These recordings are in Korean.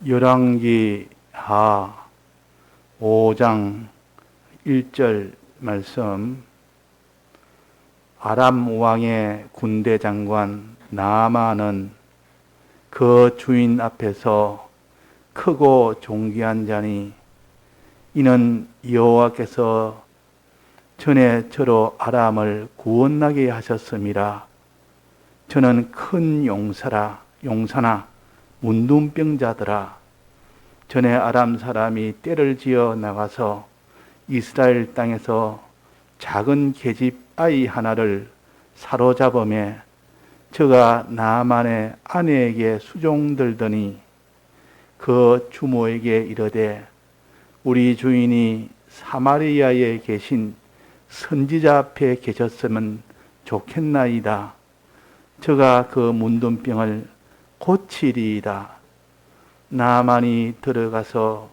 열왕기 하 5장 1절 말씀. 아람 왕의 군대 장관 나아만은 그 주인 앞에서 크고 존귀한 자니 이는 여호와께서 전에 저로 아람을 구원나게 하셨음이라. 저는 큰 용사나 문둥병자더라. 전에 아람 사람이 떼를 지어 나가서 이스라엘 땅에서 작은 계집 아이 하나를 사로잡음에 저가 나아만의 아내에게 수종들더니 그 주모에게 이르되 우리 주인이 사마리아에 계신 선지자 앞에 계셨으면 좋겠나이다. 저가 그 문둥병을 고치리이다. 나아만이 들어가서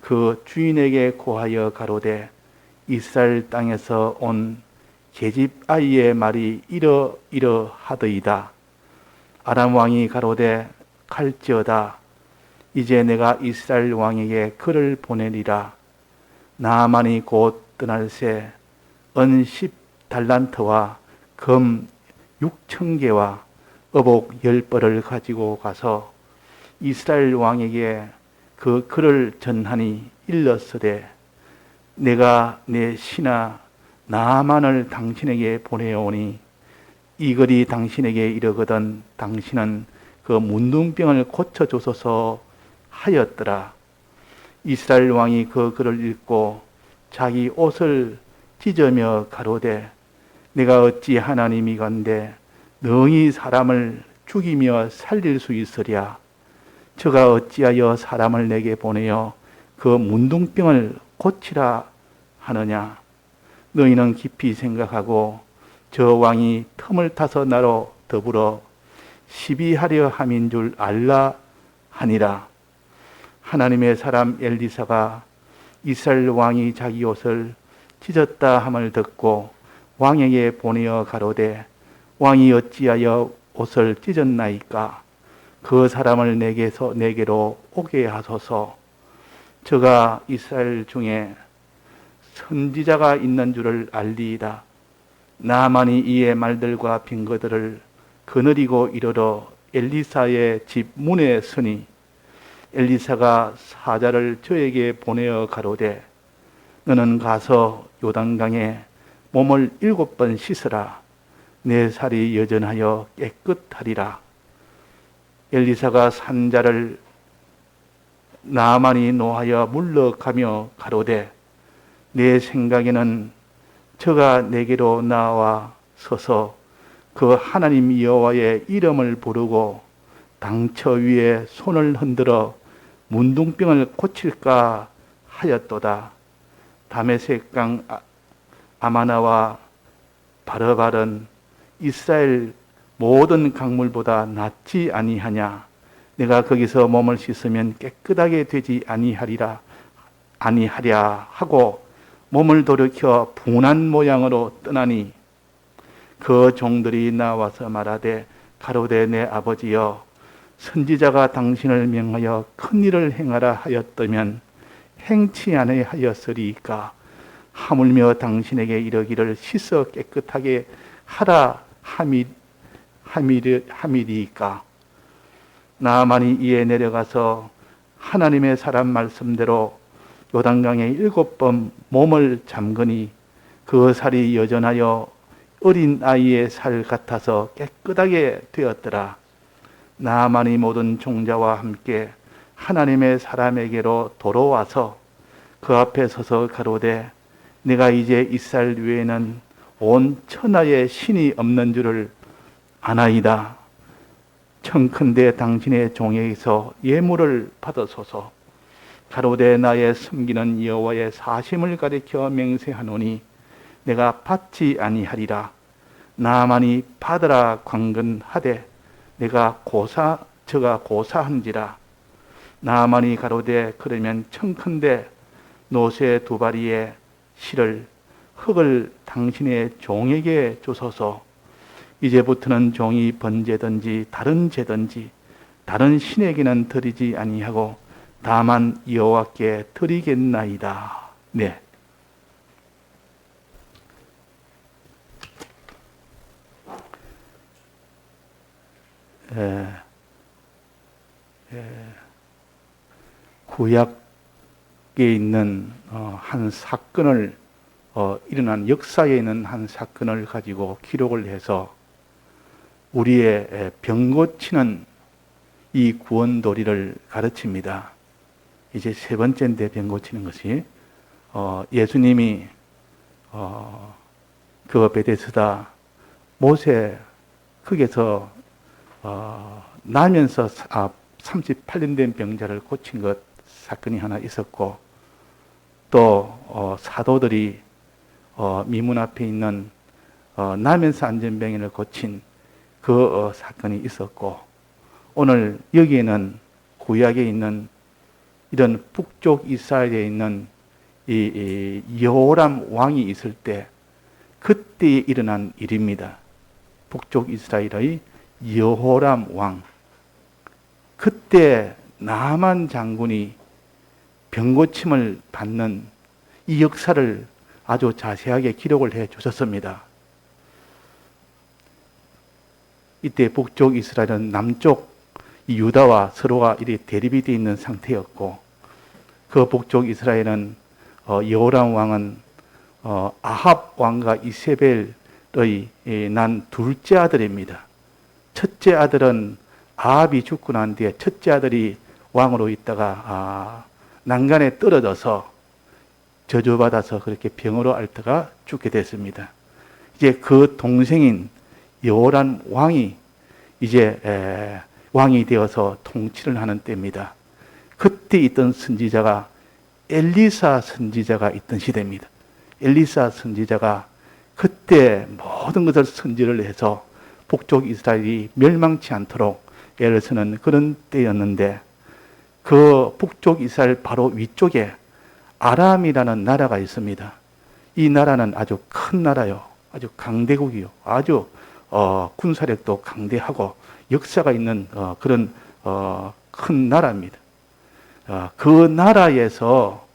그 주인에게 고하여 가로되 이스라엘 땅에서 온 계집 아이의 말이 이러하더이다. 아람 왕이 가로되 갈지어다. 이제 내가 이스라엘 왕에게 글을 보내리라. 나아만이 곧 떠날새 은 10달란트와 금 6,000개와 어복 10벌을 가지고 가서 이스라엘 왕에게 그 글을 전하니 일렀으되 내가 내 신하 나아만을 당신에게 보내오니 이 글이 당신에게 이르거든 당신은 그 문둥병을 고쳐주소서 하였더라. 이스라엘 왕이 그 글을 읽고 자기 옷을 찢으며 가로되 내가 어찌 하나님이건대 능히 사람을 죽이며 살릴 수 있으랴. 저가 어찌하여 사람을 내게 보내어 그 문둥병을 고치라 하느냐. 너희는 깊이 생각하고 저 왕이 틈을 타서 나로 더불어 시비하려 함인 줄 알라 하니라. 하나님의 사람 엘리사가 이스라엘 왕이 자기 옷을 찢었다 함을 듣고 왕에게 보내어 가로되 왕이 어찌하여 옷을 찢었나이까. 그 사람을 내게로 오게 하소서. 저가 이스라엘 중에 선지자가 있는 줄을 알리이다. 나아만이 이의 말들과 빙거들을 거느리고 이르러 엘리사의 집 문에 서니 엘리사가 사자를 저에게 보내어 가로되 너는 가서 요단강에 몸을 7번 씻으라. 내 살이 여전하여 깨끗하리라. 엘리사가 산자를 나아만이 노하여 물러가며 가로되 내 생각에는 저가 내게로 나와 서서 그 하나님 여호와의 이름을 부르고 당처 위에 손을 흔들어 문둥병을 고칠까 하였도다. 다메섹강 아마나와 바르발은 이스라엘 모든 강물보다 낫지 아니하냐. 내가 거기서 몸을 씻으면 깨끗하게 되지 아니하랴 하고 몸을 돌이켜 분한 모양으로 떠나니 그 종들이 나와서 말하되 가로되 내 아버지여 선지자가 당신을 명하여 큰 일을 행하라 하였다면 행치 아니하였으리까. 하물며 당신에게 이르기를 씻어 깨끗하게 하라 함이리까. 나아만이 이에 내려가서 하나님의 사람 말씀대로 요단강에 7번 몸을 잠그니 그 살이 여전하여 어린 아이의 살 같아서 깨끗하게 되었더라. 나아만이 모든 종자와 함께 하나님의 사람에게로 돌아와서 그 앞에 서서 가로되 내가 이제 이스라엘 위에는 온 천하에 신이 없는 줄을 아나이다. 청컨대 당신의 종에게서 예물을 받으소서. 가로되 나의 섬기는 여호와의 사심을 가리켜 맹세하노니 내가 받지 아니하리라. 나아만이 받으라 광근하되 저가 고사한지라. 나아만이 가로되 그러면 청컨대 노새 2바리에 실을 흙을 당신의 종에게 주소서. 이제부터는 종이 번제든지 다른 제든지 다른 신에게는 드리지 아니하고 다만 여호와께 드리겠나이다. 네. 구약에 있는 한 사건을 일어난 역사에 있는 한 사건을 가지고 기록을 해서 우리의 병 고치는 이 구원도리를 가르칩니다. 이제 세 번째인데 병 고치는 것이 예수님이 그 베데스다 모세 흙에서 나면서 38년 된 병자를 고친 것 사건이 하나 있었고, 또 사도들이 미문 앞에 있는 나면서 안전병인을 고친 그 사건이 있었고, 오늘 여기에는 구약에 있는 이런 북쪽 이스라엘에 있는 이 여호람 왕이 있을 때 그때 일어난 일입니다. 북쪽 이스라엘의 여호람 왕. 그때 나만 장군이 병고침을 받는 이 역사를 아주 자세하게 기록을 해 주셨습니다. 이때 북쪽 이스라엘은 남쪽 유다와 서로가 이렇게 대립이 되어 있는 상태였고, 그 북쪽 이스라엘은 여호람 왕은 아합 왕과 이세벨의 난 둘째 아들입니다. 첫째 아들은 아합이 죽고 난 뒤에 첫째 아들이 왕으로 있다가 난간에 떨어져서 저주받아서 그렇게 병으로 앓다가 죽게 됐습니다. 이제 그 동생인 여호람 왕이 이제 왕이 되어서 통치를 하는 때입니다. 그때 있던 선지자가 엘리사 선지자가 있던 시대입니다. 엘리사 선지자가 그때 모든 것을 선지를 해서 북쪽 이스라엘이 멸망치 않도록 애를 쓰는 그런 때였는데, 그 북쪽 이스라엘 바로 위쪽에 아람이라는 나라가 있습니다. 이 나라는 아주 큰 나라요. 아주 강대국이요. 아주 군사력도 강대하고 역사가 있는 그런 큰 나라입니다. 그 나라에서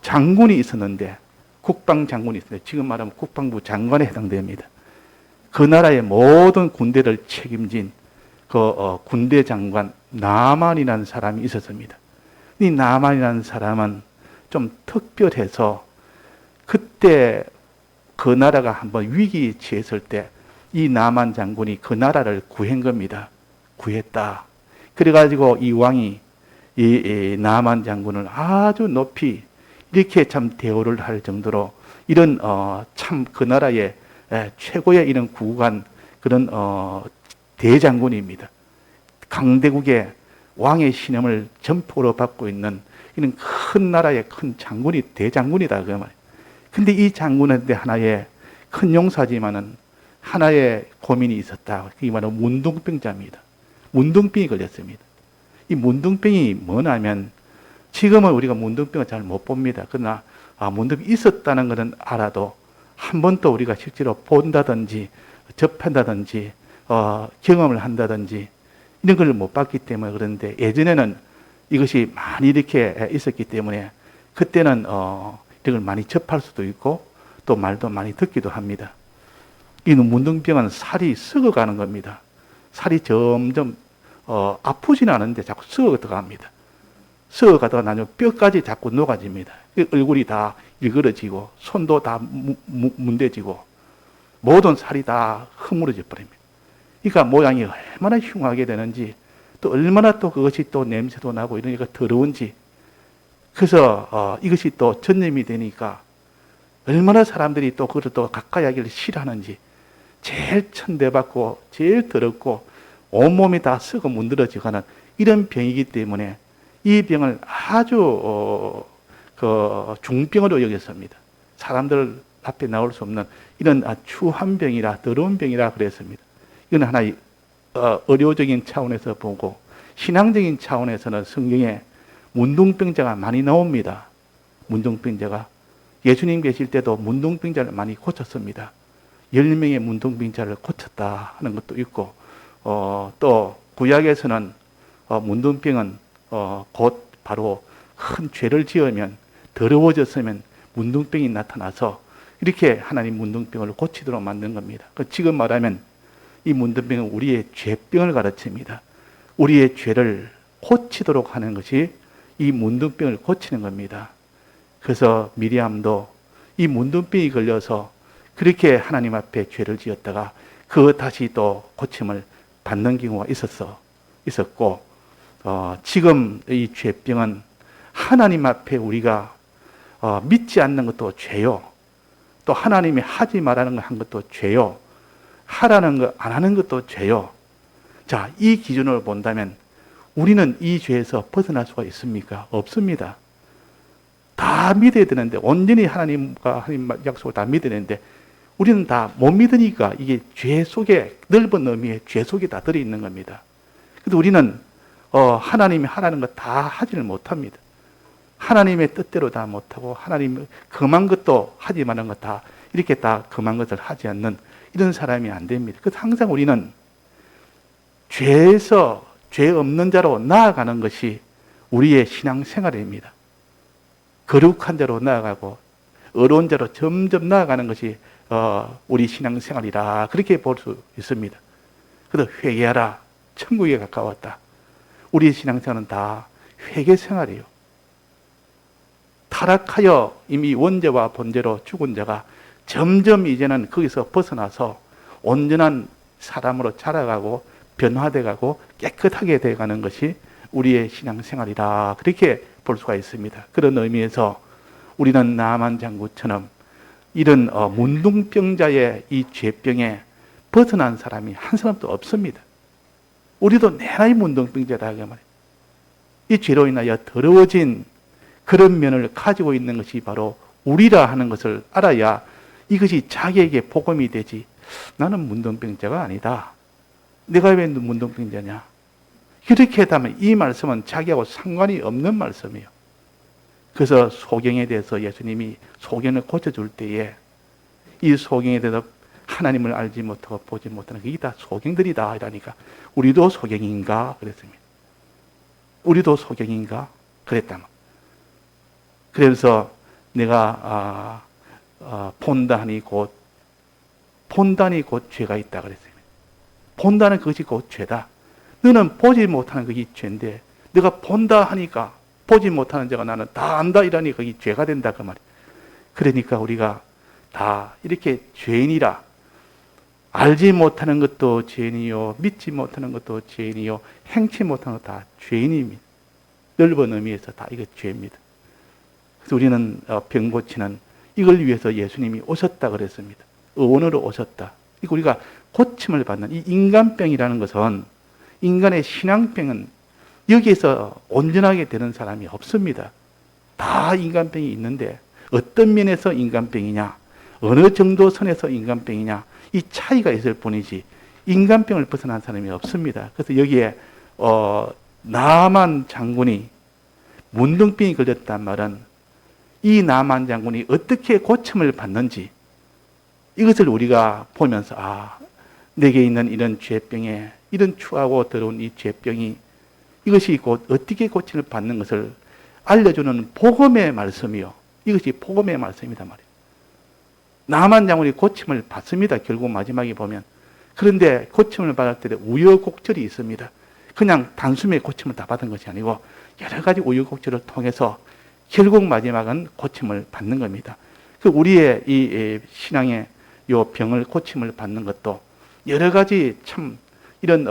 장군이 있었는데, 국방장군이 있었는데, 지금 말하면 국방부 장관에 해당됩니다. 그 나라의 모든 군대를 책임진 그 군대 장관 나만이라는 사람이 있었습니다. 이 나만이라는 사람은 좀 특별해서 그때 그 나라가 한번 위기에 처했을 때 이 나만 장군이 그 나라를 구한 겁니다. 구했다. 그래가지고 이 왕이 이 나만 장군을 아주 높이 이렇게 참 대우를 할 정도로 이런 참 그 나라의 최고의 이런 구간 그런 대장군입니다. 강대국의 왕의 신임을 전폭으로 받고 있는 이런 큰 나라의 큰 장군이 대장군이다 그 말이에요. 근데 이 장군한테 하나의 큰 용사지만은 하나의 고민이 있었다. 그게 바로 문둥병자입니다. 문둥병이 걸렸습니다. 이 문둥병이 뭐냐면, 지금은 우리가 문둥병을 잘 못 봅니다. 그러나 문둥병이 있었다는 것은 알아도 한 번도 우리가 실제로 본다든지 접한다든지 경험을 한다든지 이런 걸 못 봤기 때문에 그런데, 예전에는 이것이 많이 이렇게 있었기 때문에 그때는 이런 걸 많이 접할 수도 있고 또 말도 많이 듣기도 합니다. 이 문둥병은 살이 썩어가는 겁니다. 살이 점점 아프지는 않은데 자꾸 썩어 들어갑니다. 썩어가다가 나중에 뼈까지 자꾸 녹아집니다. 얼굴이 다 일그러지고 손도 다 문대지고 모든 살이 다 허물어져 버립니다. 그러니까 모양이 얼마나 흉하게 되는지, 또 얼마나 또 그것이 또 냄새도 나고 이러니까 더러운지, 그래서 이것이 또 전염이 되니까 얼마나 사람들이 또 그걸 또 가까이 하기를 싫어하는지, 제일 천대받고 제일 더럽고 온몸이 다 썩어 문드러지거나 이런 병이기 때문에 이 병을 아주 중병으로 여겼습니다. 사람들 앞에 나올 수 없는 이런 추한 병이라 더러운 병이라 그랬습니다. 이건 하나의 의료적인 차원에서 보고, 신앙적인 차원에서는 성경에 문둥병자가 많이 나옵니다. 문둥병자가 예수님 계실 때도 문둥병자를 많이 고쳤습니다. 10명의 문둥병자를 고쳤다 하는 것도 있고, 또 구약에서는 문둥병은 곧 바로 큰 죄를 지으면 더러워졌으면 문둥병이 나타나서 이렇게 하나님 문둥병을 고치도록 만든 겁니다. 지금 말하면 이 문둥병은 우리의 죄병을 가르칩니다. 우리의 죄를 고치도록 하는 것이 이 문둥병을 고치는 겁니다. 그래서 미리암도 이 문둥병이 걸려서 그렇게 하나님 앞에 죄를 지었다가 그 다시 또 고침을 받는 경우가 있었고, 지금 이 죄병은 하나님 앞에 우리가 믿지 않는 것도 죄요. 또 하나님이 하지 말라는 거 한 것도 죄요. 하라는 거 안 하는 것도 죄요. 자, 이 기준으로 본다면 우리는 이 죄에서 벗어날 수가 있습니까? 없습니다. 다 믿어야 되는데, 온전히 하나님과 하나님 약속을 다 믿어야 되는데 우리는 다 못 믿으니까 이게 죄 속에, 넓은 의미의 죄 속에 다 들어있는 겁니다. 그래서 우리는 하나님이 하라는 거 다 하지를 못합니다. 하나님의 뜻대로 다 못하고 하나님 금한 것도 하지 말는 것 다 이렇게 다 금한 것을 하지 않는 이런 사람이 안 됩니다. 그래서 항상 우리는 죄에서 죄 없는 자로 나아가는 것이 우리의 신앙생활입니다. 거룩한 자로 나아가고 의로운 자로 점점 나아가는 것이 우리 신앙생활이라 그렇게 볼 수 있습니다. 그래서 회개하라, 천국에 가까웠다. 우리의 신앙생활은 다 회개생활이에요. 타락하여 이미 원죄와 본죄로 죽은 자가 점점 이제는 거기서 벗어나서 온전한 사람으로 자라가고 변화되가고 깨끗하게 돼가는 것이 우리의 신앙생활이라 그렇게 볼 수가 있습니다. 그런 의미에서 우리는 나만 장구처럼 이런 문둥병자의 이 죄병에 벗어난 사람이 한 사람도 없습니다. 우리도 내나이 문둥병자다 그 말이에요. 이 죄로 인하여 더러워진 그런 면을 가지고 있는 것이 바로 우리라 하는 것을 알아야 이것이 자기에게 복음이 되지. 나는 문둥병자가 아니다. 내가 왜 문둥병자냐? 이렇게 하다면 이 말씀은 자기하고 상관이 없는 말씀이에요. 그래서 소경에 대해서 예수님이 소경을 고쳐줄 때에 이 소경에 대해서 하나님을 알지 못하고 보지 못하는 그게 다 소경들이다 이러니까 우리도 소경인가 그랬습니다. 우리도 소경인가 그랬다면 그래서 내가 본다니 곧 죄가 있다 그랬습니다. 본다는 그것이 곧 죄다. 너는 보지 못하는 그게 죄인데 내가 본다 하니까 보지 못하는 자가 나는 다 안다 이러니 그게 죄가 된다 그 말이에요. 그러니까 우리가 다 이렇게 죄인이라 알지 못하는 것도 죄인이요 믿지 못하는 것도 죄인이요 행치 못하는 것도 다 죄인입니다. 넓은 의미에서 다 이게 죄입니다. 그래서 우리는 병 고치는 이걸 위해서 예수님이 오셨다 그랬습니다. 의원으로 오셨다. 우리가 고침을 받는 이 인간병이라는 것은 인간의 신앙병은 여기에서 온전하게 되는 사람이 없습니다. 다 인간병이 있는데 어떤 면에서 인간병이냐 어느 정도 선에서 인간병이냐 이 차이가 있을 뿐이지 인간병을 벗어난 사람이 없습니다. 그래서 여기에 나만 장군이 문둥병이 걸렸단 말은 이 나만 장군이 어떻게 고침을 받는지 이것을 우리가 보면서 내게 있는 이런 죄병에 이런 추하고 더러운 이 죄병이 이것이 곧 어떻게 고침을 받는 것을 알려주는 복음의 말씀이요. 이것이 복음의 말씀이다 말이에요. 나만 장군이 고침을 받습니다. 결국 마지막에 보면. 그런데 고침을 받을 때 우여곡절이 있습니다. 그냥 단숨에 고침을 다 받은 것이 아니고 여러 가지 우여곡절을 통해서 결국 마지막은 고침을 받는 겁니다. 그 우리의 이 신앙의 요 병을 고침을 받는 것도 여러 가지 참 이런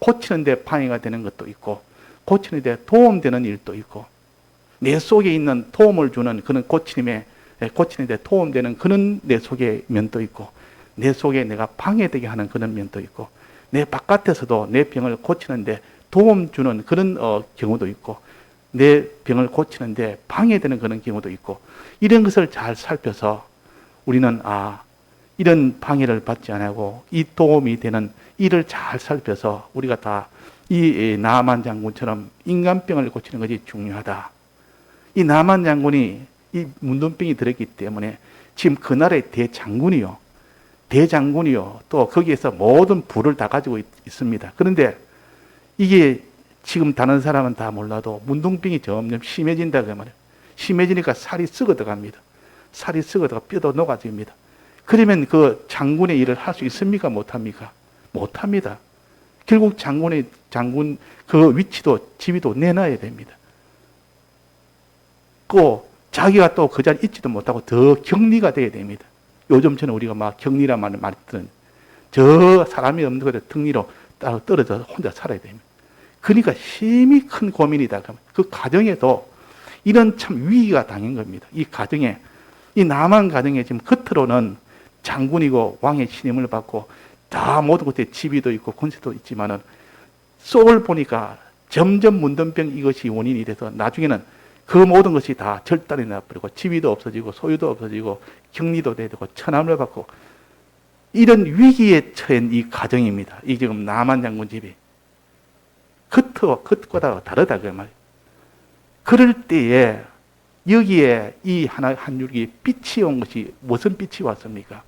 고치는 데 방해가 되는 것도 있고 고치는 데 도움되는 일도 있고 내 속에 있는 도움을 주는 그런 고치는 데 도움되는 그런 내 속의 면도 있고 내 속에 내가 방해되게 하는 그런 면도 있고 내 바깥에서도 내 병을 고치는 데 도움 주는 그런 경우도 있고 내 병을 고치는 데 방해되는 그런 경우도 있고 이런 것을 잘 살펴서 우리는 이런 방해를 받지 않고 이 도움이 되는 이를 잘 살펴서 우리가 다 이 나만 장군처럼 인간병을 고치는 것이 중요하다. 이 나만 장군이 이 문둥병이 들었기 때문에 지금 그 나라의 대장군이요. 또 거기에서 모든 부를 다 가지고 있습니다. 그런데 이게 지금 다른 사람은 다 몰라도 문둥병이 점점 심해진다 그 말이에요. 심해지니까 살이 썩어 들어갑니다. 살이 썩어 들어가 뼈도 녹아집니다. 그러면 그 장군의 일을 할 수 있습니까? 못합니까? 못합니다. 결국 장군 그 위치도 지위도 내놔야 됩니다. 또 자기가 또 그 자리에 있지도 못하고 더 격리가 돼야 됩니다. 요즘 저는 우리가 막 격리란 말을 많이 듣는 저 사람이 없는 곳에 격리로 따로 떨어져 혼자 살아야 됩니다. 그러니까 힘이 큰 고민이다. 그 가정에도 이런 참 위기가 당한 겁니다. 이 가정에, 이 남한 가정에 지금 겉으로는 장군이고 왕의 신임을 받고 다 모든 곳에 지위도 있고 권세도 있지만은 속을 보니까 점점 문둥병 이것이 원인이 돼서 나중에는 그 모든 것이 다 절단이 나버리고 지위도 없어지고 소유도 없어지고 격리도 되고 천함을 받고 이런 위기에 처한 이 가정입니다. 이 지금 남한 장군 집이 겉보다 다르다 그 말이에요. 그럴 때에 여기에 이 한 줄기 빛이 온 것이 무슨 빛이 왔습니까?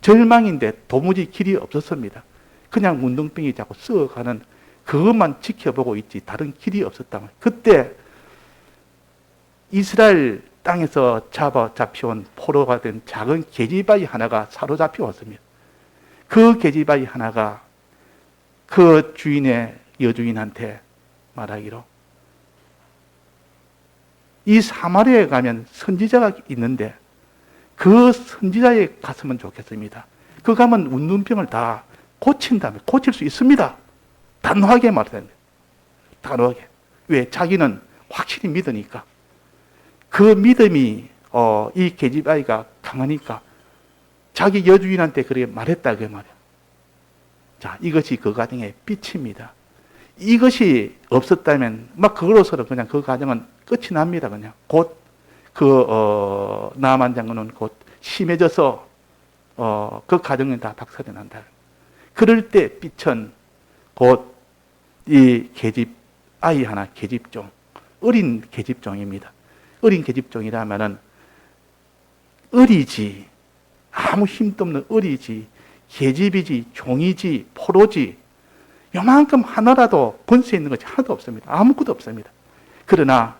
절망인데 도무지 길이 없었습니다. 그냥 문둥병이 자꾸 썩어가는 그것만 지켜보고 있지 다른 길이 없었다 말이에요. 그때 이스라엘 땅에서 잡혀온 포로가 된 작은 계집아이 하나가 사로잡혀 왔습니다. 그 계집아이 하나가 그 주인의 여주인한테 말하기로 이 사마리아에 가면 선지자가 있는데 그 선지자에 갔으면 좋겠습니다. 그 가면 문둥병을 다 고친다면 고칠 수 있습니다. 단호하게 말합니다. 단호하게. 왜? 자기는 확실히 믿으니까. 그 믿음이 이 계집아이가 강하니까 자기 여주인한테 그렇게 말했다 그 말이야. 자, 이것이 그 가정의 빛입니다. 이것이 없었다면 막 그걸로서는 그냥 그 가정은 끝이 납니다. 그냥 곧 나만 장군은 곧 심해져서 그 가정은 다 박살이 난다. 그럴 때 빛은 곧 이 계집 아이 하나 계집종, 어린 계집종입니다. 어린 계집종이라면은 어리지, 아무 힘도 없는 어리지, 계집이지, 종이지, 포로지, 요만큼 하나라도 권세 있는 것이 하나도 없습니다. 아무것도 없습니다. 그러나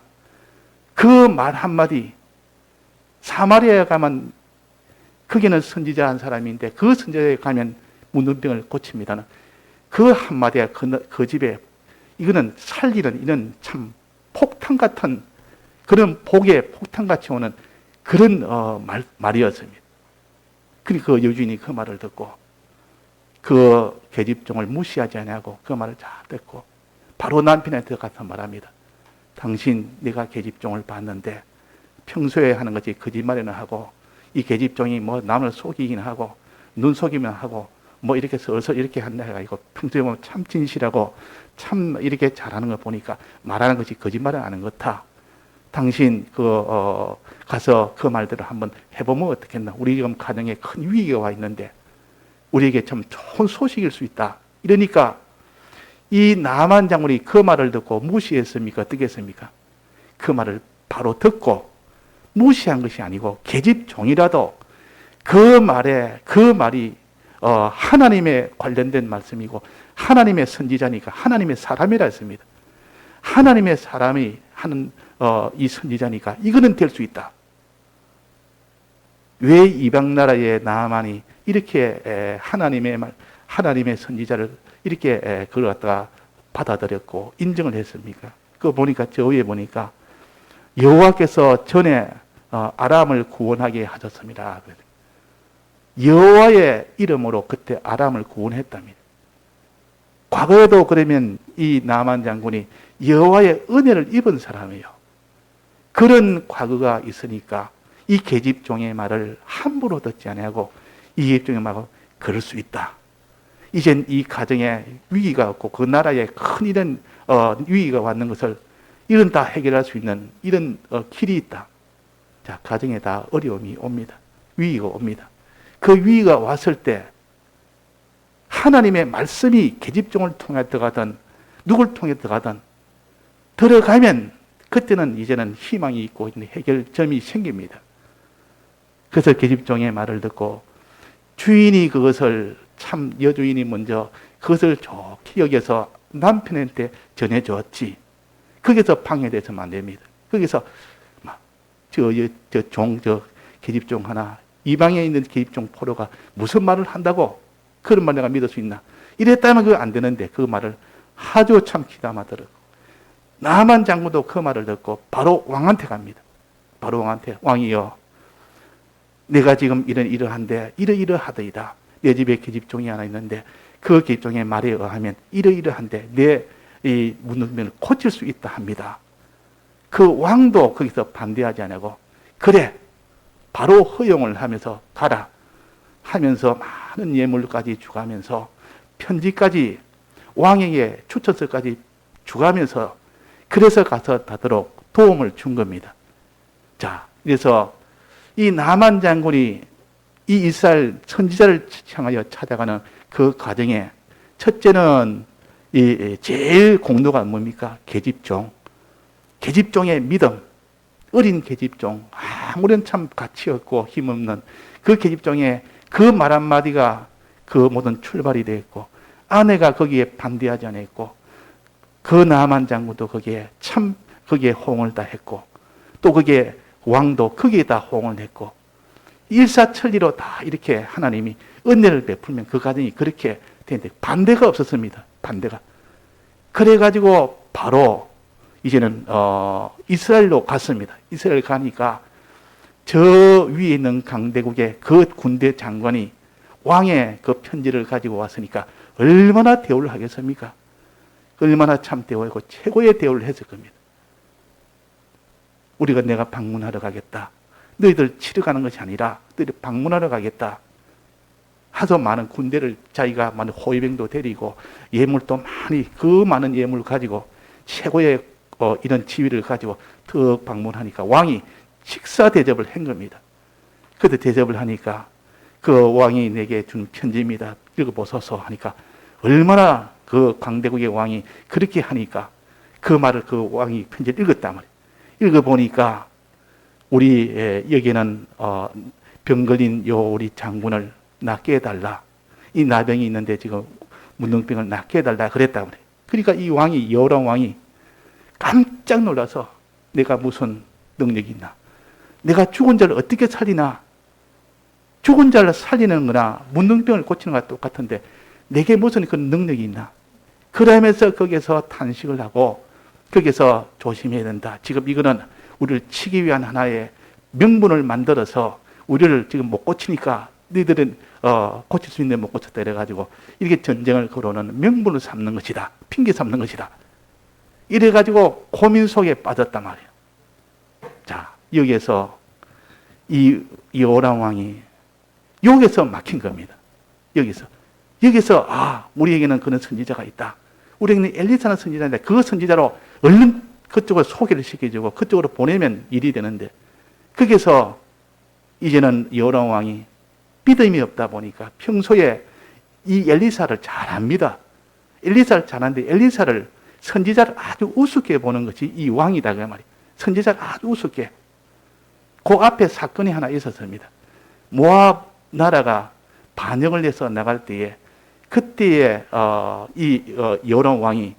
그 말 한마디, 사마리아에 가면 거기는 선지자 한 사람인데 그 선지자에 가면 문둥병을 고칩니다는 그 한마디가 그 집에 이거는 살리는 이런 참 폭탄 같은 그런 복에 폭탄같이 오는 그런 말이었습니다. 그러니까 그 여주인이 그 말을 듣고 그 계집종을 무시하지 않냐고 그 말을 잘 듣고 바로 남편한테 가서 말합니다. 당신 네가 계집종을 봤는데 평소에 하는 것이 거짓말이나 하고 이 계집종이 뭐 남을 속이긴 하고 눈 속이면 하고 뭐 이렇게 서서 이렇게 한다 해가지고 평소에 보면 참 진실하고 참 이렇게 잘하는 거 보니까 말하는 것이 거짓말은 아닌 것 같아. 당신 가서 그 말대로 한번 해보면 어떻겠나. 우리 지금 가정에 큰 위기가 와 있는데 우리에게 참 좋은 소식일 수 있다. 이러니까 이 나만 장군이 그 말을 듣고 무시했습니까? 어떻게 했습니까? 그 말을 바로 듣고 무시한 것이 아니고 계집종이라도 그 말이 하나님에 관련된 말씀이고 하나님의 선지자니까 하나님의 사람이라 했습니다. 하나님의 사람이 하는 이 선지자니까 이거는 될 수 있다. 왜 이방 나라의 나아만이 이렇게 하나님의 선지자를 이렇게 그걸 갖다가 받아들였고 인정을 했습니까? 그거 보니까 저 위에 보니까 여호와께서 전에 아람을 구원하게 하셨습니다. 여호와의 이름으로 그때 아람을 구원했답니다. 과거에도 그러면 이 나만 장군이 여호와의 은혜를 입은 사람이에요. 그런 과거가 있으니까 이 계집종의 말을 함부로 듣지 아니하고 이 계집종의 말을 그럴 수 있다. 이젠 이 가정에 위기가 없고 그 나라에 큰 이런 위기가 왔는 것을 이런 다 해결할 수 있는 이런 길이 있다. 자, 가정에 다 어려움이 옵니다. 위기가 옵니다. 그 위기가 왔을 때 하나님의 말씀이 계집종을 통해 들어가든 누굴 통해 들어가면 그때는 이제는 희망이 있고 해결점이 생깁니다. 그래서 계집종의 말을 듣고 주인이 그것을 참 여주인이 먼저 그것을 좋게 여겨서 남편한테 전해줬지. 거기서 방해돼서는 안 됩니다. 거기서 저 계집종 하나, 이방에 있는 계집종 포로가 무슨 말을 한다고 그런 말 내가 믿을 수 있나? 이랬다면 그거 안 되는데 그 말을 아주 참 귀담아 들었고, 나만 장군도 그 말을 듣고 바로 왕한테 갑니다. 바로 왕한테, 왕이여, 내가 지금 이러한데 이러하더이다. 내 집에 계집종이 하나 있는데 그 계집종의 말에 의하면 이러한데 내 이 문둥병을 고칠 수 있다 합니다. 그 왕도 거기서 반대하지 않고 그래, 바로 허용을 하면서 가라 하면서 많은 예물까지 주가면서 편지까지 왕에게 추천서까지 주가면서 그래서 가서 다도록 도움을 준 겁니다. 자, 그래서 이 나만 장군이 이 이스라엘 선지자를 향하여 찾아가는 그 과정에 첫째는 이 제일 공로가 뭡니까? 계집종의 믿음, 어린 계집종, 아무런 참 가치 없고 힘없는 그 계집종의 그 말 한마디가 그 모든 출발이 되었고, 아내가 거기에 반대하지 않았고, 그 나만 장군도 거기에 호응을 다 했고, 또 거기에 왕도 거기에 다 호응을 했고, 일사천리로 다 이렇게 하나님이 은혜를 베풀면 그 가정이 그렇게 되는데 반대가 없었습니다. 반대가. 그래가지고 바로 이제는 이스라엘로 갔습니다. 이스라엘 가니까 저 위에 있는 강대국의 그 군대 장관이 왕의 그 편지를 가지고 왔으니까 얼마나 대우를 하겠습니까? 얼마나 참 대우하고 최고의 대우를 했을 겁니다. 내가 방문하러 가겠다. 너희들 치러 가는 것이 아니라 너희들 방문하러 가겠다. 하도 많은 군대를 자기가 많은 호위병도 데리고 예물도 많이, 그 많은 예물을 가지고 최고의 이런 지위를 가지고 더 방문하니까 왕이 식사 대접을 한 겁니다. 그때 대접을 하니까 그 왕이 내게 준 편지입니다. 읽어보소서 하니까 얼마나 그 강대국의 왕이 그렇게 하니까 그 말을 그 왕이 편지를 읽었단 말이에요. 읽어보니까 우리 여기는 병 걸린 우리 장군을 낫게 해달라. 이 나병이 있는데 지금 문둥병을 낫게 해달라 그랬단 말이에요. 그러니까 이 왕이, 여호람 왕이 깜짝 놀라서 내가 무슨 능력이 있나? 내가 죽은 자를 어떻게 살리나? 죽은 자를 살리는 거나 문둥병을 고치는 거랑 똑같은데 내게 무슨 그런 능력이 있나? 그러면서 거기서 탄식을 하고 거기서 조심해야 된다. 지금 이거는 우리를 치기 위한 하나의 명분을 만들어서 우리를 지금 못 고치니까 너희들은 고칠 수 있는데 못 고쳤다 이래가지고 이렇게 전쟁을 걸어오는 명분을 삼는 것이다. 핑계 삼는 것이다. 이래가지고 고민 속에 빠졌단 말이에요. 자, 여기에서 이 여호람 왕이 여기서 막힌 겁니다. 여기서 우리에게는 그런 선지자가 있다. 우리에게는 엘리사는 선지자인데 그 선지자로 얼른 그쪽을 소개를 시켜주고 그쪽으로 보내면 일이 되는데 거기서 이제는 여호람 왕이 믿음이 없다 보니까 평소에 이 엘리사를 잘 압니다. 엘리사를 잘 아는데 엘리사를 선지자를 아주 우습게 보는 것이 이 왕이다 그 말이에요. 선지자를 아주 우습게. 그 앞에 사건이 하나 있었습니다. 모압 나라가 반역을 해서 나갈 때에 그때에 여호람 왕이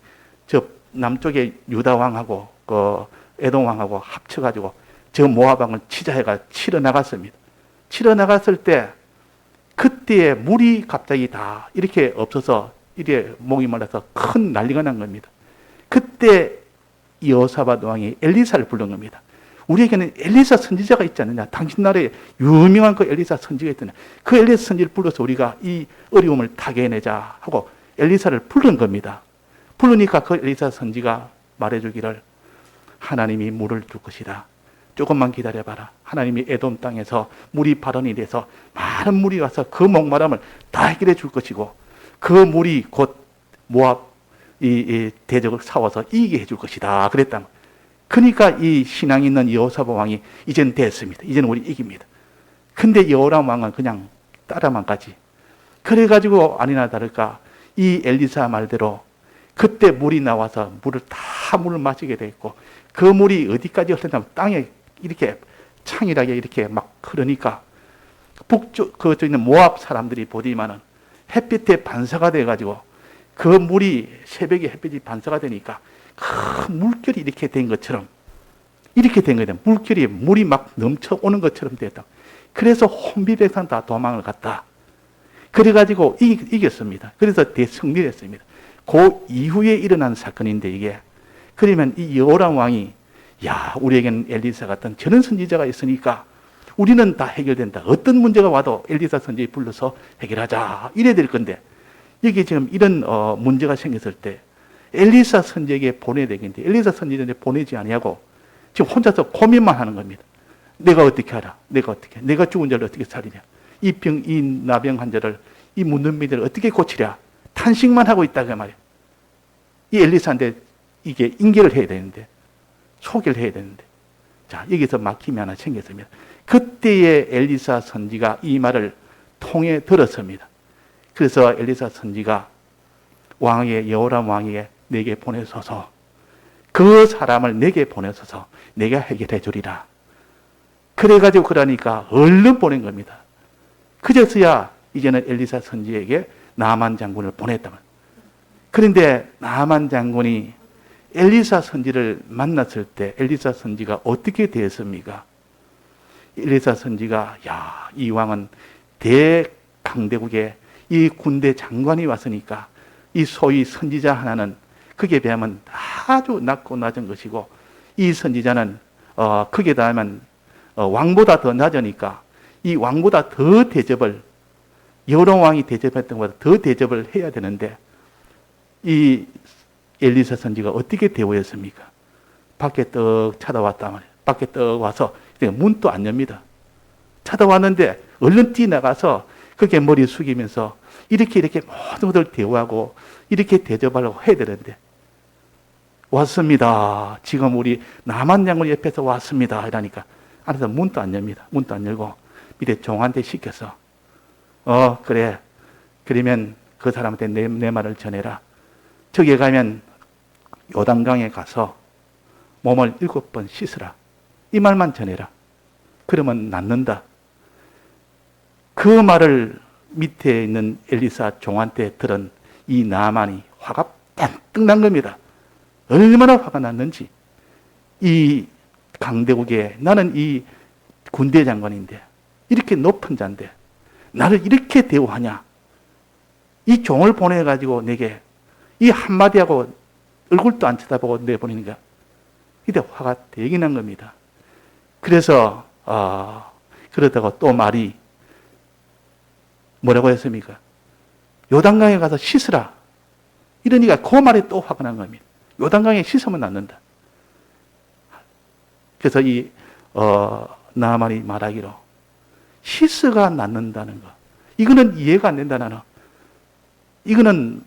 저 남쪽에 유다 왕하고 그 에돔 왕하고 합쳐가지고 저 모압 왕을 치러 나갔습니다. 치러 나갔을 때 그때에 물이 갑자기 다 이렇게 없어서 이렇게 목이 말라서 큰 난리가 난 겁니다. 그때 여호사밧 왕이 엘리사를 부른 겁니다. 우리에게는 엘리사 선지자가 있지 않느냐. 당신 나라에 유명한 그 엘리사 선지가 있더냐. 그 엘리사 선지를 불러서 우리가 이 어려움을 타개내자 하고 엘리사를 부른 겁니다. 부르니까 그 엘리사 선지가 말해주기를 하나님이 물을 줄 것이다. 조금만 기다려봐라. 하나님이 에돔 땅에서 물이 발원이 돼서 많은 물이 와서 그 목마름을 다 해결해 줄 것이고 그 물이 곧 모압 이 대적을 싸워서 이기게 해줄 것이다. 그랬다. 그러니까 이 신앙 있는 여호사밧 왕이 이젠 됐습니다. 이제는 우리 이깁니다. 근데 여호람 왕은 그냥 따라만 가지. 그래가지고 아니나 다를까 이 엘리사 말대로 그때 물이 나와서 물을 마시게 됐고 그 물이 어디까지 흘렀냐면 땅에 이렇게 창이라게 이렇게 막 흐르니까 북쪽 그쪽 있는 모압 사람들이 보더니만은 햇빛에 반사가 돼가지고 그 물이 새벽에 햇빛이 반사가 되니까 큰 물결이 이렇게 된 것처럼 이렇게 된 거예요. 물결이 물이 막 넘쳐오는 것처럼 됐다. 그래서 혼비백산 다 도망을 갔다. 그래가지고 이겼습니다. 그래서 대승리를 했습니다. 그 이후에 일어난 사건인데 이게 그러면 이 여호람 왕이 야 우리에게는 엘리사 같은 저런 선지자가 있으니까 우리는 다 해결된다. 어떤 문제가 와도 엘리사 선지자 불러서 해결하자. 이래야 될 건데 여기 지금 이런 문제가 생겼을 때 엘리사 선지자에게 보내야 되겠는데 엘리사 선지자한테 보내지 아니하고 지금 혼자서 고민만 하는 겁니다. 내가 어떻게 하라? 내가 죽은 자를 어떻게 살리냐? 이 나병 환자를 이 묻는 믿음을 어떻게 고치랴? 탄식만 하고 있다 그 말이에요. 이 엘리사한테 이게 인계를 해야 되는데 소개를 해야 되는데 자 여기서 막힘이 하나 생겼습니다. 그때의 엘리사 선지가 이 말을 통해 들었습니다. 그래서 엘리사 선지가 왕에게 여호람 왕에게 내게 보내소서 그 사람을 내게 보내소서 내가 해결해 주리라. 그래가지고 그러니까 얼른 보낸 겁니다. 그제서야 이제는 엘리사 선지에게 나만 장군을 보냈다면 그런데 나만 장군이 엘리사 선지를 만났을 때 엘리사 선지가 어떻게 되었습니까? 엘리사 선지가 야, 이 왕은 대강대국에 이 군대 장관이 왔으니까 이 소위 선지자 하나는 그게 비하면 아주 낮고 낮은 것이고 이 선지자는 그게 다하면 왕보다 더 낮으니까 이 왕보다 더 대접을 여호람 왕이 대접했던 것보다 더 대접을 해야 되는데 이 엘리사 선지가 어떻게 대우했습니까? 밖에 떡 찾아왔단 말이에요. 밖에 떡 와서 문도 안 엽니다. 찾아왔는데 얼른 뛰어나가서 그렇게 머리 숙이면서 이렇게 모든 것을 대우하고 이렇게 대접하려고 해야 되는데 왔습니다. 지금 우리 나만 장군 옆에서 왔습니다. 이러니까 안에서 문도 안 엽니다. 문도 안 열고 밑에 종한테 시켜서 그래. 그러면 그 사람한테 내 말을 전해라. 저기에 가면 요단강에 가서 몸을 7번 씻으라. 이 말만 전해라. 그러면 낫는다. 그 말을 밑에 있는 엘리사 종한테 들은 이 나만이 화가 pan뜩 난 겁니다. 얼마나 화가 났는지. 이 강대국에 나는 이 군대 장관인데 이렇게 높은 자인데 나를 이렇게 대우하냐. 이 종을 보내가지고 내게 이 한마디하고 얼굴도 안 쳐다보고 내보내니까 이때 화가 되게 난 겁니다. 그래서 그러다가 또 말이 뭐라고 했습니까? 요단강에 가서 씻으라. 이러니까 그 말에 또 화가 난 겁니다. 요단강에 씻으면 낫는다. 그래서 이 나만이 말하기로 씻어가 낫는다는 거. 이거는 이해가 안 된다 나는. 이거는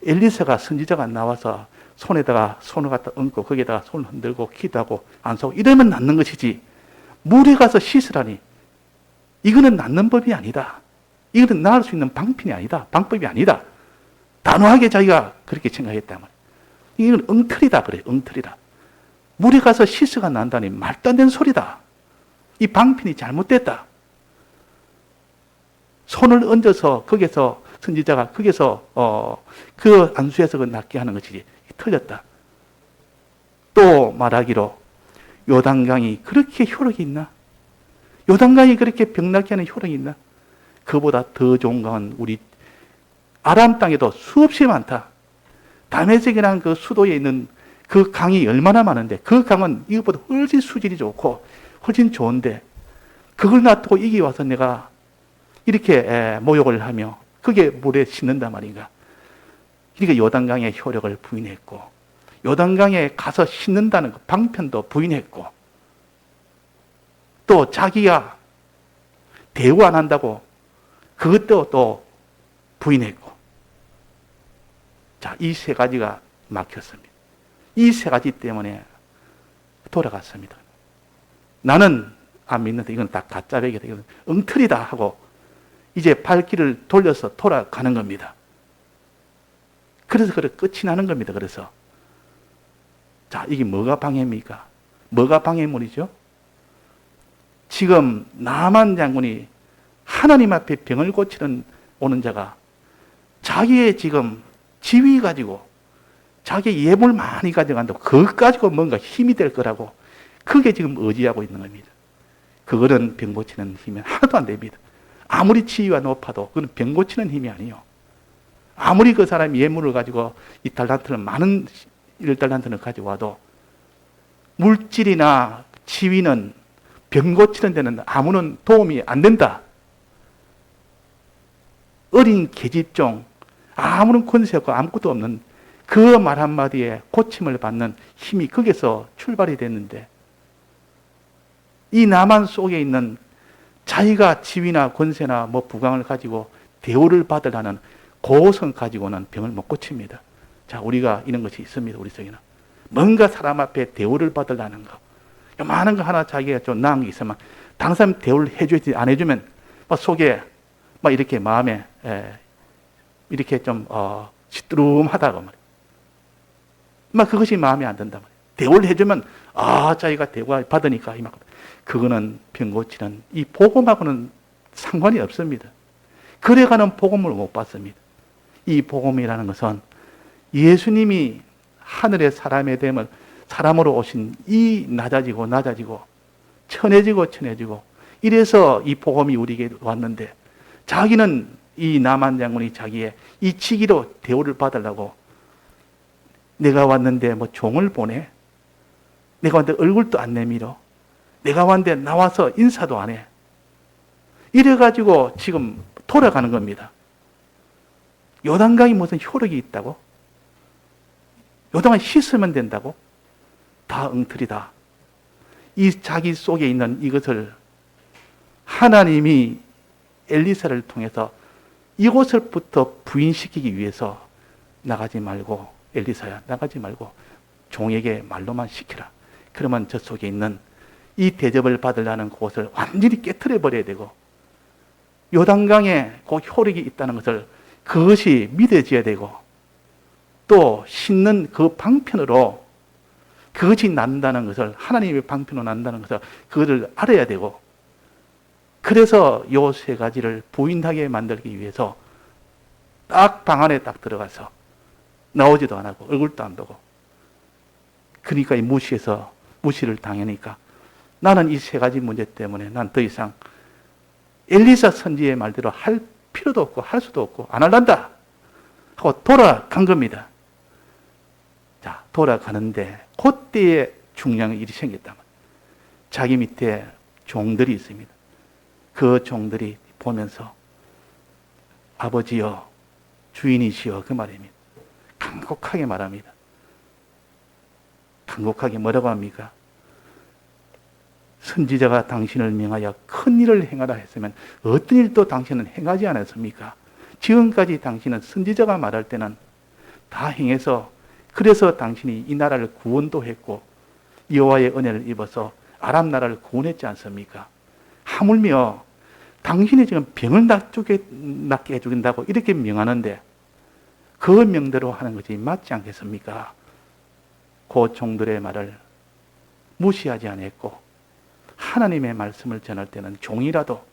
엘리사가 선지자가 나와서 손에다가 손을 갖다 얹고 거기에다가 손을 흔들고 기도하고 안수하고 이러면 낫는 것이지 물에 가서 씻으라니 이거는 낫는 법이 아니다. 이거는 나을 수 있는 방편이 아니다. 방법이 아니다. 단호하게 자기가 그렇게 생각했단 말이야. 이건 엉터리다 그래. 엉터리다. 물에 가서 씻어가 난다니 말도 안 되는 소리다. 이 방편이 잘못됐다. 손을 얹어서 거기서 선지자가 거기서 그 안수에서 그 낫게 하는 것이지 틀렸다. 또 말하기로 요단강이 그렇게 효력이 있나? 요단강이 그렇게 병낫게 하는 효력이 있나? 그보다 더 좋은 강은 우리 아람 땅에도 수없이 많다. 다메섹이라는 그 수도에 있는 그 강이 얼마나 많은데 그 강은 이것보다 훨씬 수질이 좋고 훨씬 좋은데 그걸 놔두고 이기 와서 내가 이렇게 모욕을 하며 그게 물에 씻는단 말인가. 그러니까 요단강의 효력을 부인했고 요단강에 가서 씻는다는 그 방편도 부인했고 또 자기가 대우 안 한다고 그것도 또 부인했고 자, 이 세 가지가 막혔습니다. 이 세 가지 때문에 돌아갔습니다. 나는 안 믿는데 이건 다 가짜배기다. 이건 엉터리다 하고 이제 발길을 돌려서 돌아가는 겁니다. 그래서 그래 끝이 나는 겁니다. 그래서 자, 이게 뭐가 방해입니까? 뭐가 방해물이죠? 지금 나만 장군이 하나님 앞에 병을 고치는 오는 자가 자기의 지금 지위 가지고 자기 예물 많이 가져간다고 그것 가지고 뭔가 힘이 될 거라고 그게 지금 의지하고 있는 겁니다. 그거는 병 고치는 힘이 하나도 안 됩니다. 아무리 지위가 높아도 그건 병 고치는 힘이 아니에요. 아무리 그 사람이 예물을 가지고 이 달란트를 많은 1달란트를 가져와도 물질이나 지위는 병 고치는 데는 아무런 도움이 안 된다. 어린 계집종, 아무런 권세 없고 아무것도 없는 그 말 한마디에 고침을 받는 힘이 거기서 출발이 됐는데 이 나만 속에 있는 자기가 지위나 권세나 뭐 부강을 가지고 대우를 받으려는 고성 가지고는 병을 못 고칩니다. 자, 우리가 이런 것이 있습니다. 우리 속에는. 뭔가 사람 앞에 대우를 받으려는 거. 많은 거 하나 자기가 좀 나은 게 있으면 다른 사람 대우를 해주지 안 해주면 막 속에 막 이렇게 마음에 이렇게 좀 시뚜름하다고 말이에요. 막 그것이 마음에 안 든단 말이에요. 대우를 해주면 자기가 대우 받으니까 이만큼. 그거는 병 고치는 이 복음하고는 상관이 없습니다. 그래가는 복음을 못 받습니다. 이 복음이라는 것은 예수님이 하늘의 사람의 됨을 사람으로 오신 이 낮아지고 천해지고 이래서 이 복음이 우리에게 왔는데 자기는 이 나만 장군이 자기의 이 치기로 대우를 받으려고 내가 왔는데 뭐 종을 보내? 내가 왔는데 얼굴도 안 내밀어? 내가 왔는데 나와서 인사도 안 해? 이래가지고 지금 돌아가는 겁니다. 요단강이 무슨 효력이 있다고? 요단강 씻으면 된다고? 다 엉터리다. 이 자기 속에 있는 이것을 하나님이 엘리사를 통해서 이곳을부터 부인시키기 위해서 나가지 말고 엘리사야 나가지 말고 종에게 말로만 시키라. 그러면 저 속에 있는 이 대접을 받으려는 곳을 완전히 깨트려 버려야 되고 요단강에 그 효력이 있다는 것을 그것이 믿어져야 되고 또 씻는 그 방편으로 그것이 난다는 것을 하나님의 방편으로 난다는 것을 그것을 알아야 되고 그래서 요 세 가지를 부인하게 만들기 위해서 딱 방 안에 딱 들어가서 나오지도 안 하고 얼굴도 안 보고 그러니까 이 무시를 당하니까 나는 이 세 가지 문제 때문에 난 더 이상 엘리사 선지의 말대로 할 필요도 없고 할 수도 없고 안 할란다 하고 돌아간 겁니다. 자, 돌아가는데 그때에 중요한 일이 생겼단 말이에요. 자기 밑에 종들이 있습니다. 그 종들이 보면서 아버지여 주인이시여 그 말입니다. 간곡하게 말합니다. 간곡하게 뭐라고 합니까? 선지자가 당신을 명하여 큰 일을 행하라 했으면 어떤 일도 당신은 행하지 않았습니까? 지금까지 당신은 선지자가 말할 때는 다 행해서 그래서 당신이 이 나라를 구원도 했고 여호와의 은혜를 입어서 아람 나라를 구원했지 않습니까? 하물며 당신이 지금 병을 낫게 해주긴다고 이렇게 명하는데 그 명대로 하는 것이 맞지 않겠습니까? 그 종들의 말을 무시하지 않았고 하나님의 말씀을 전할 때는 종이라도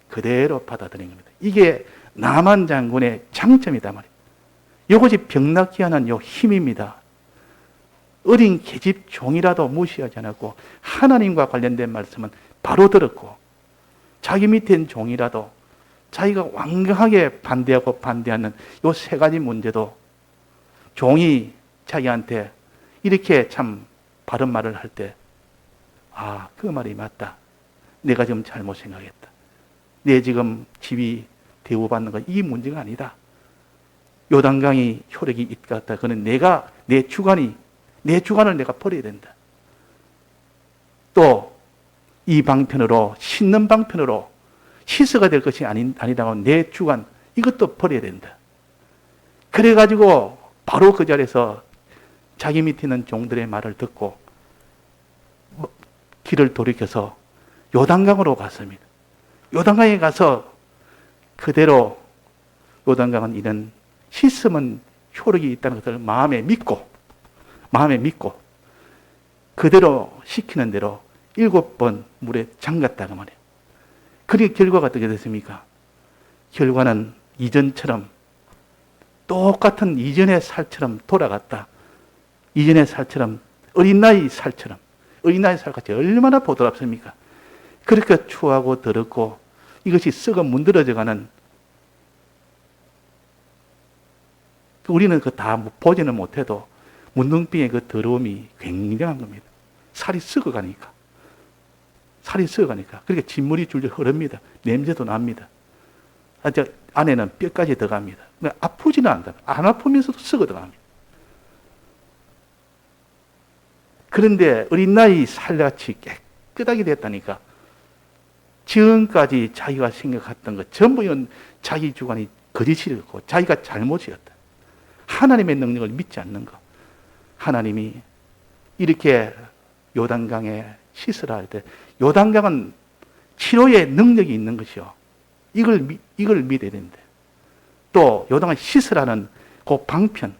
그대로 받아들인 겁니다. 이게 나만 장군의 장점이다 말이에요. 이것이 병낫게 하는 요 힘입니다. 어린 계집 종이라도 무시하지 않았고 하나님과 관련된 말씀은 바로 들었고 자기 밑에 있는 종이라도 자기가 완강하게 반대하고 반대하는 요 세 가지 문제도 종이 자기한테 이렇게 참 바른 말을 할 때 그 말이 맞다. 내가 지금 잘못 생각했다. 내 지금 지위 대우받는 건 이 문제가 아니다. 요단강이 효력이 있다. 그는 내가 내 주관을 내가 버려야 된다. 또 이 방편으로 씻는 방편으로 시스가 될 것이 아니다고 내 주관 이것도 버려야 된다. 그래가지고 바로 그 자리에서 자기 밑에 있는 종들의 말을 듣고 길을 돌이켜서 요단강으로 갔습니다. 요단강에 가서 그대로 요단강은 이런 씻으면 효력이 있다는 것을 마음에 믿고 그대로 시키는 대로 7번 물에 잠갔다고 말이에요. 그리고 결과가 어떻게 됐습니까? 결과는 이전처럼 똑같은 이전의 살처럼 돌아갔다. 이전의 살처럼 어린 나이 살처럼 어린 나이 살같이 얼마나 보드랍습니까? 그렇게 추하고 더럽고 이것이 썩어 문드러져가는 우리는 그 다 보지는 못해도 문둥병의 그 더러움이 굉장한 겁니다. 살이 썩어가니까. 살이 썩어가니까. 그러니까 진물이 줄줄 흐릅니다. 냄새도 납니다. 안에는 뼈까지 들어갑니다. 아프지는 않다. 안 아프면서도 썩어 들어갑니다. 그런데 어린 나이 살같이 깨끗하게 됐다니까. 지금까지 자기가 생각했던 것 전부 이건 자기 주관이 거짓이었고 자기가 잘못이었다. 하나님의 능력을 믿지 않는 것. 하나님이 이렇게 요단강에 씻으라 할 때 요단강은 치료의 능력이 있는 것이요. 이걸 믿어야 된대. 또 요단강을 씻으라는 그 방편,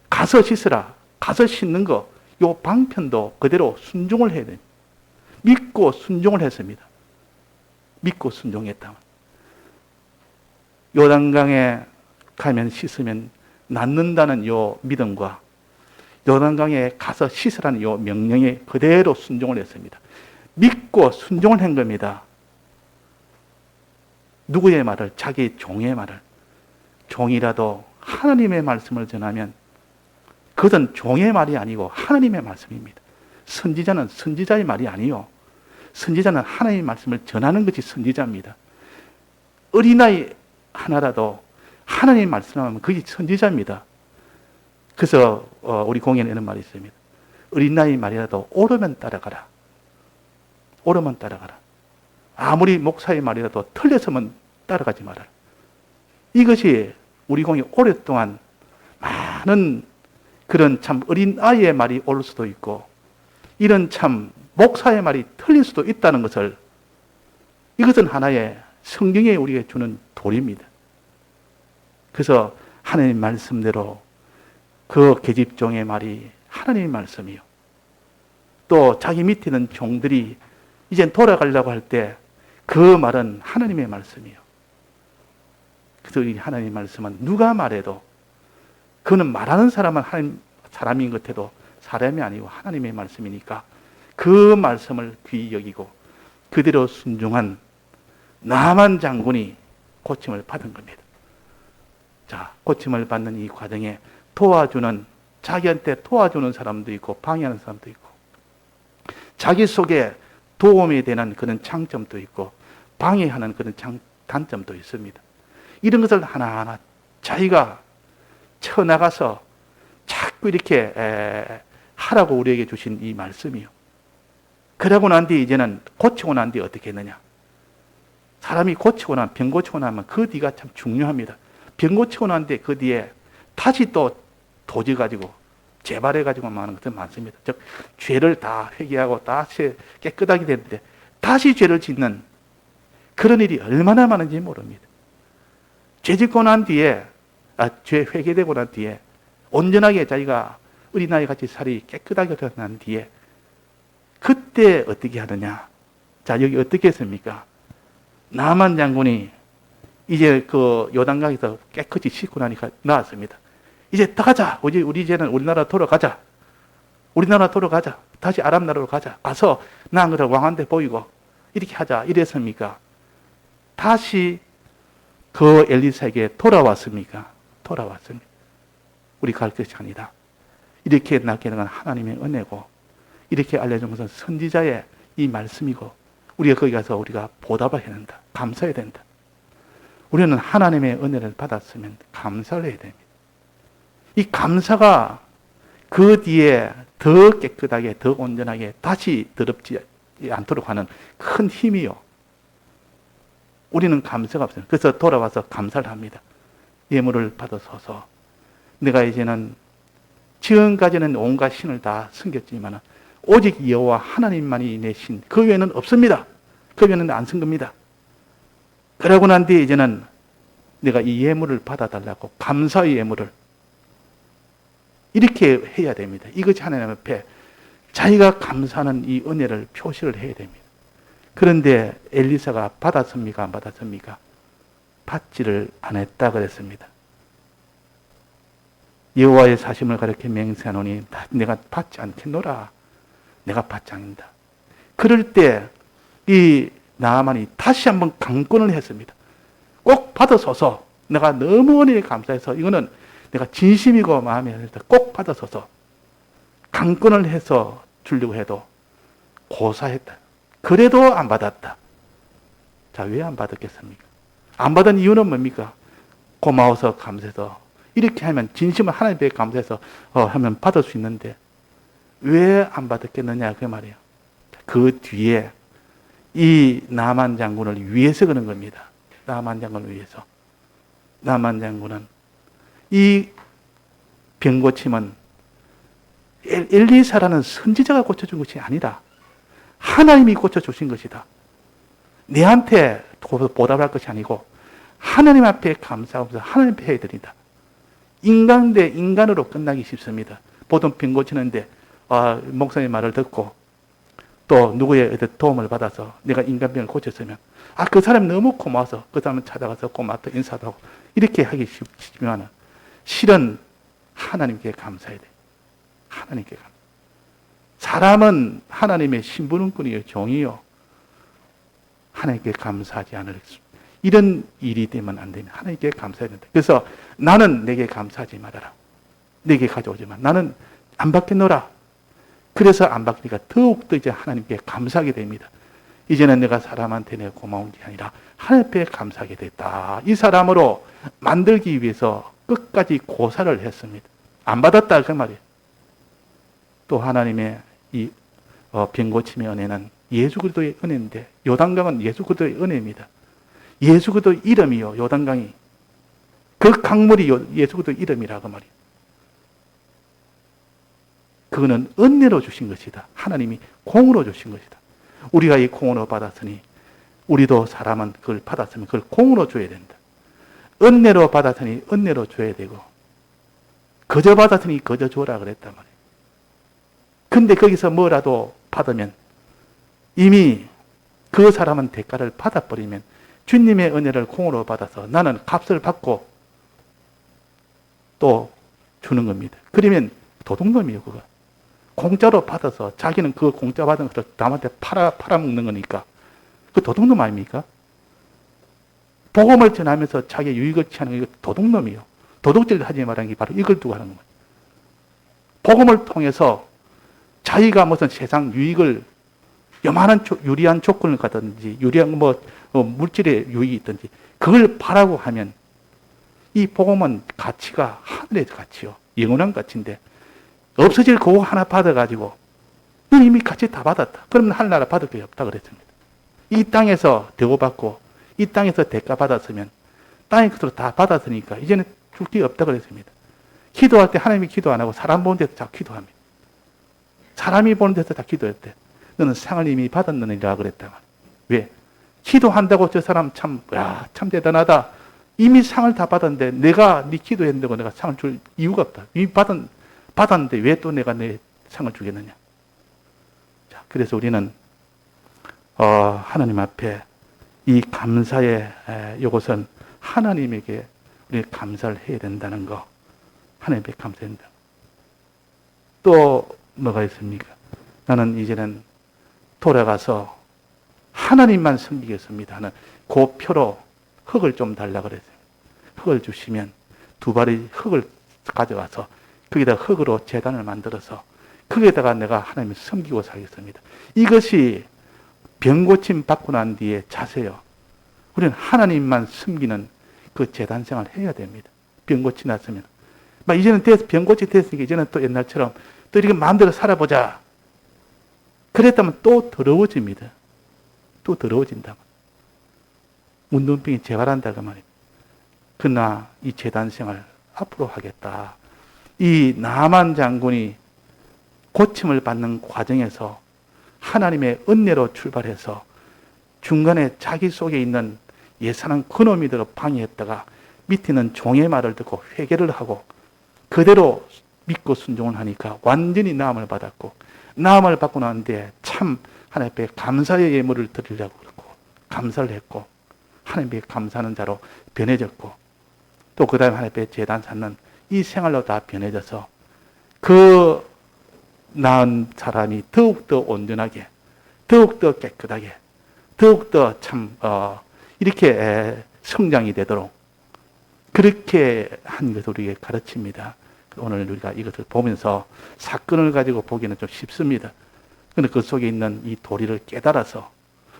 가서 씻으라, 가서 씻는 거, 요 방편도 그대로 순종을 해야 됩니다. 믿고 순종을 했습니다. 믿고 순종했다. 요단강에 가면 씻으면 낫는다는 요 믿음과 요단강에 가서 씻으라는 요 명령에 그대로 순종을 했습니다. 믿고 순종을 한 겁니다. 누구의 말을? 자기 종의 말을. 종이라도 하나님의 말씀을 전하면 그것은 종의 말이 아니고 하나님의 말씀입니다. 선지자는 선지자의 말이 아니요. 선지자는 하나님의 말씀을 전하는 것이 선지자입니다. 어린아이 하나라도 하나님의 말씀을 하면 그게 선지자입니다. 그래서 우리 공연에 이런 말이 있습니다. 어린아이 말이라도 옳으면 따라가라. 옳으면 따라가라. 아무리 목사의 말이라도 틀렸으면 따라가지 말아라. 이것이 우리 공이 오랫동안 많은 그런 참 어린아이의 말이 옳을 수도 있고 이런 참 목사의 말이 틀릴 수도 있다는 것을 이것은 하나의 성경에 우리에게 주는 도리입니다. 그래서 하나님 말씀대로 그 계집종의 말이 하나님의 말씀이요. 또 자기 밑에 있는 종들이 이제 돌아가려고 할 때 그 말은 하나님의 말씀이요. 그래서 이 하나님의 말씀은 누가 말해도 그는 말하는 사람은 하나님 사람인 것 해도 사람이 아니고 하나님의 말씀이니까 그 말씀을 귀히 여기고 그대로 순종한 나만 장군이 고침을 받은 겁니다. 자, 고침을 받는 이 과정에 자기한테 도와주는 사람도 있고 방해하는 사람도 있고 자기 속에 도움이 되는 그런 장점도 있고 방해하는 그런 단점도 있습니다. 이런 것을 하나하나 자기가 쳐나가서 자꾸 이렇게 하라고 우리에게 주신 이 말씀이요. 그러고 난 뒤에 이제는 고치고 난 뒤에 어떻게 했느냐. 사람이 고치고 나면 병 고치고 나면 그 뒤가 참 중요합니다. 병 고치고 난 뒤에 그 뒤에 다시 또 도져가지고 재발해가지고 많은 것들 많습니다. 즉 죄를 다 회개하고 다시 깨끗하게 되는데 다시 죄를 짓는 그런 일이 얼마나 많은지 모릅니다. 죄 짓고 난 뒤에 죄 회개되고 난 뒤에 온전하게 자기가 어린아이 같이 살이 깨끗하게 드러난 뒤에 그때 어떻게 하느냐. 자, 여기 어떻게 했습니까? 나만 장군이 이제 그 요단강에서 깨끗이 씻고 나니까 나왔습니다. 이제 더 가자. 우리 이제는 우리나라 돌아가자. 우리나라 돌아가자. 다시 아랍 나라로 가자. 가서 나그를 왕한테 보이고 이렇게 하자. 이랬습니까? 다시 그 엘리사에게 돌아왔습니까? 돌아왔습니다. 우리 갈 것이 아니다. 이렇게 낳게 된 건 하나님의 은혜고 이렇게 알려준 것은 선지자의 이 말씀이고 우리가 거기 가서 우리가 보답을 해야 된다. 감사해야 된다. 우리는 하나님의 은혜를 받았으면 감사를 해야 됩니다. 이 감사가 그 뒤에 더 깨끗하게 더 온전하게 다시 더럽지 않도록 하는 큰 힘이요. 우리는 감사가 없어요. 그래서 돌아와서 감사를 합니다. 예물을 받아서서 내가 이제는 지금까지는 온갖 신을 다 섬겼지만 오직 여호와 하나님만이 내 신, 그 외에는 없습니다. 그 외에는 안 쓴 겁니다. 그러고 난 뒤에 이제는 내가 이 예물을 받아달라고 감사의 예물을 이렇게 해야 됩니다. 이것이 하나님 앞에 자기가 감사하는 이 은혜를 표시를 해야 됩니다. 그런데 엘리사가 받았습니까? 안 받았습니까? 받지를 않았다 그랬습니다. 여호와의 사심을 가리켜 맹세하노니 내가 받지 않겠노라. 내가 받지 않는다. 그럴 때 이 나아만이 다시 한번 강권을 했습니다. 꼭 받아서서 내가 너무 은혜에 감사해서 이거는 내가 진심이고 마음이 꼭 받아서서 강권을 해서 주려고 해도 고사했다. 그래도 안 받았다. 자, 왜 안 받았겠습니까? 안 받은 이유는 뭡니까? 고마워서 감사해서 이렇게 하면 진심을 하나님께 감사해서 하면 받을 수 있는데 왜 안 받았겠느냐 그 말이에요. 그 뒤에 이 나만 장군을 위해서 그런 겁니다. 나만 장군을 위해서. 나만 장군은 이 병고침은 엘리사라는 선지자가 고쳐준 것이 아니라 하나님이 고쳐주신 것이다. 내한테 보답할 것이 아니고 하나님 앞에 감사하면서 하나님 앞에 해드린다. 인간 대 인간으로 끝나기 쉽습니다. 보통 병 고치는데 목사님 말을 듣고 또 누구의 도움을 받아서 내가 인간병을 고쳤으면 그 사람이 너무 고마워서 그 사람을 찾아가서 고맙다 인사도 하고 이렇게 하기 쉽지만 실은 하나님께 감사해야 돼. 하나님께 감사. 사람은 하나님의 신부름꾼이요 종이요. 하나님께 감사하지 않을 이런 일이 되면 안 됩니다. 하나님께 감사해야 된다. 그래서 나는 내게 감사하지 말아라. 내게 가져오지 마. 나는 안 받겠노라. 그래서 안 받으니까 더욱더 이제 하나님께 감사하게 됩니다. 이제는 내가 사람한테 내가 고마운 게 아니라 하나님께 감사하게 됐다. 이 사람으로 만들기 위해서 끝까지 고사를 했습니다. 안 받았다 그 말이에요. 또 하나님의 이 병고침의 은혜는 예수 그리스도의 은혜인데 요단강은 예수 그리스도의 은혜입니다. 예수 그리스도의 이름이요 요단강이 그 강물이 예수 그리스도의 이름이라 그 말이에요. 그거는 은혜로 주신 것이다. 하나님이 공으로 주신 것이다. 우리가 이 공으로 받았으니 우리도 사람은 그걸 받았으면 그걸 공으로 줘야 된다. 은혜로 받았으니 은혜로 줘야 되고 거저 받았으니 거저 줘라 그랬단 말이에요. 근데 거기서 뭐라도 받으면 이미 그 사람은 대가를 받아버리면 주님의 은혜를 공으로 받아서 나는 값을 받고 또 주는 겁니다. 그러면 도둑놈이에요 그거. 공짜로 받아서 자기는 그 공짜 받은 것을 남한테 팔아먹는 거니까 그 도둑놈 아닙니까? 복음을 전하면서 자기의 유익을 취하는 게 도둑놈이에요. 도둑질 하지 말라는 게 바로 이걸 두고 하는 거예요. 복음을 통해서 자기가 무슨 세상 유익을 요만한 유리한 조건을 갖든지 유리한 물질의 유익이 있든지 그걸 바라고 하면 이 복음은 가치가 하늘의 가치요. 영원한 가치인데 없어질 그거 하나 받아가지고 넌 이미 가치 다 받았다. 그러면 하늘나라 받을 게 없다 그랬습니다. 이 땅에서 대우받고 이 땅에서 대가 받았으면 땅의 것으로 다 받았으니까 이제는 줄 게 없다 그랬습니다. 기도할 때 하나님이 기도 안 하고 사람 보는 데서 자꾸 기도합니다. 사람이 보는 데서 다 기도했대. 너는 상을 이미 받았느니라 그랬다. 왜? 기도한다고 저 사람 참 대단하다. 이미 상을 다 받았는데 내가 네 기도했는데 내가 상을 줄 이유가 없다. 이미 받았는데 왜 또 내가 내 상을 주겠느냐. 자, 그래서 우리는 하나님 앞에 이 감사의 이것은 하나님에게 우리 감사를 해야 된다는 거. 하나님께 감사해야 된다. 또 뭐가 있습니까? 나는 이제는 돌아가서 하나님만 섬기겠습니다 하는 그 표로 흙을 좀 달라 그랬어요. 흙을 주시면 두 발의 흙을 가져가서 거기다 흙으로 제단을 만들어서 거기에다가 내가 하나님을 섬기고 살겠습니다. 이것이 병고침 받고 난 뒤에 자세요. 우리는 하나님만 섬기는 그 제단 생활을 해야 됩니다. 병고치 났으면. 이제는 병고치 됐으니까 이제는 또 옛날처럼 또 이렇게 마음대로 살아보자. 그랬다면 또 더러워집니다. 또 더러워진다. 문둥병이 재발한다 그 말입니다. 그러나 이 제단 생활 앞으로 하겠다. 이 나만 장군이 고침을 받는 과정에서 하나님의 은혜로 출발해서 중간에 자기 속에 있는 예산한 그놈이 들어 방해했다가 밑에 있는 종의 말을 듣고 회개를 하고 그대로 믿고 순종을 하니까 완전히 나음을 받았고 나음을 받고 나는데 참 하나님 앞에 감사의 예물을 드리려고 그러고 감사를 했고 하나님께 감사하는 자로 변해졌고, 또 그 다음에 하나님 앞에 제단 쌓는 이 생활로 다 변해져서 그 낳은 사람이 더욱더 온전하게, 더욱더 깨끗하게, 더욱더 참 이렇게 성장이 되도록 그렇게 한 것을 우리에게 가르칩니다. 오늘 우리가 이것을 보면서 사건을 가지고 보기는 좀 쉽습니다. 그런데 그 속에 있는 이 도리를 깨달아서,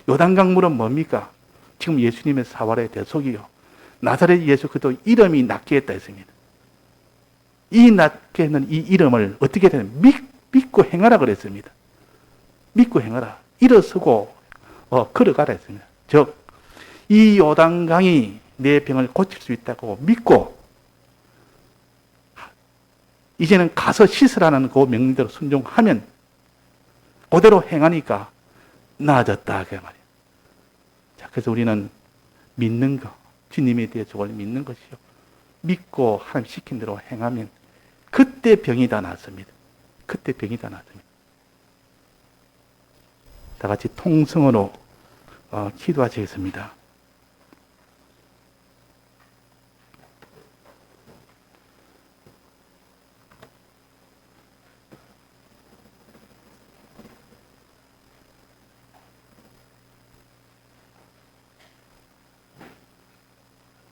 요단강물은 뭡니까? 지금 예수님의 사활의 대속이요, 나사렛 예수 그리스도 이름이 낫게 했다 했습니다. 이 낫게 했는 이 이름을 어떻게 되냐, 믿고 행하라 그랬습니다. 믿고 행하라, 일어서고 걸어가라 했습니다. 즉, 이 요단강이 내 병을 고칠 수 있다고 믿고 이제는 가서 씻으라는 그 명령대로 순종하면 그대로 행하니까 나아졌다 그 말이에요. 자, 그래서 우리는 믿는 것, 주님에 대해 저걸 믿는 것이요, 믿고 하나님 시킨 대로 행하면 그때 병이 다 낫습니다. 그때 병이 다 낫습니다. 다 같이 통성으로 기도하시겠습니다.